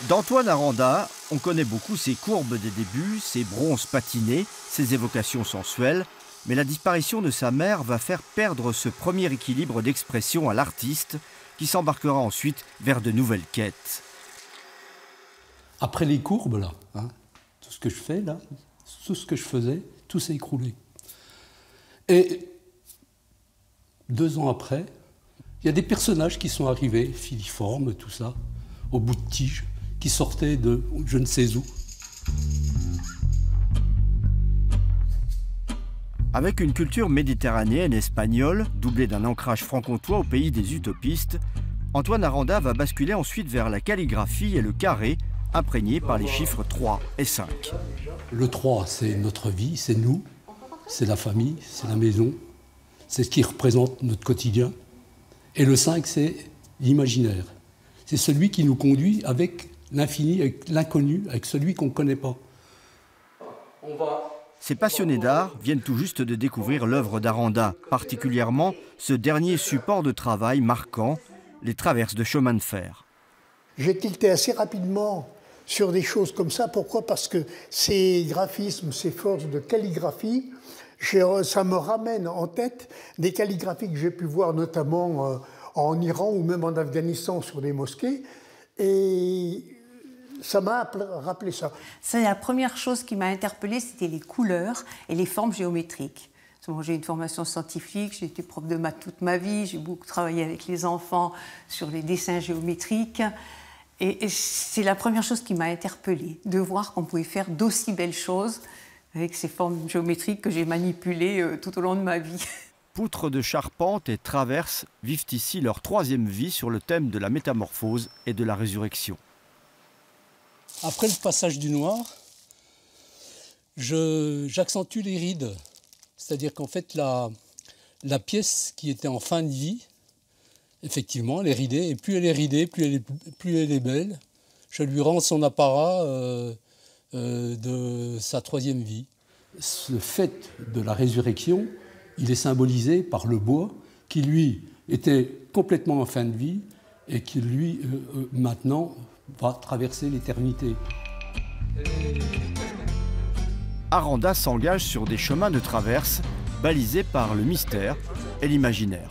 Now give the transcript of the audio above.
D'Antoine Aranda, on connaît beaucoup ses courbes des débuts, ses bronzes patinés, ses évocations sensuelles, mais la disparition de sa mère va faire perdre ce premier équilibre d'expression à l'artiste qui s'embarquera ensuite vers de nouvelles quêtes. Après les courbes, là, tout ce que je fais, là, tout ce que je faisais, tout s'est écroulé. Et 2 ans après, il y a des personnages qui sont arrivés, filiformes, tout ça, au bout de tige, qui sortaient de je ne sais où. Avec une culture méditerranéenne espagnole, doublée d'un ancrage franc-comtois au pays des utopistes, Antoine Aranda va basculer ensuite vers la calligraphie et le carré, imprégné par les chiffres 3 et 5. Le 3, c'est notre vie, c'est nous, c'est la famille, c'est la maison, c'est ce qui représente notre quotidien. Et le 5, c'est l'imaginaire. C'est celui qui nous conduit avec l'infini, avec l'inconnu, avec celui qu'on ne connaît pas. Ces passionnés d'art viennent tout juste de découvrir l'œuvre d'Aranda, particulièrement ce dernier support de travail marquant, les traverses de chemin de fer. J'ai tilté assez rapidement sur des choses comme ça. Pourquoi? Parce que ces graphismes, ces forces de calligraphie, ça me ramène en tête des calligraphies que j'ai pu voir notamment en Iran ou même en Afghanistan sur des mosquées. Et ça m'a rappelé ça. C'est la première chose qui m'a interpellée, c'était les couleurs et les formes géométriques. J'ai une formation scientifique, j'ai été prof de maths toute ma vie, j'ai beaucoup travaillé avec les enfants sur les dessins géométriques. Et c'est la première chose qui m'a interpellée, de voir qu'on pouvait faire d'aussi belles choses avec ces formes géométriques que j'ai manipulées tout au long de ma vie. Poutres de charpente et traverses vivent ici leur 3e vie sur le thème de la métamorphose et de la résurrection. Après le passage du noir, j'accentue les rides. C'est-à-dire qu'en fait, la pièce qui était en fin de vie, effectivement, elle est ridée. Et plus elle est ridée, plus elle est belle. Je lui rends son apparat de sa 3e vie. Ce fait de la résurrection, il est symbolisé par le bois qui, lui, était complètement en fin de vie et qui, lui, maintenant, va traverser l'éternité. Aranda s'engage sur des chemins de traverse balisés par le mystère et l'imaginaire.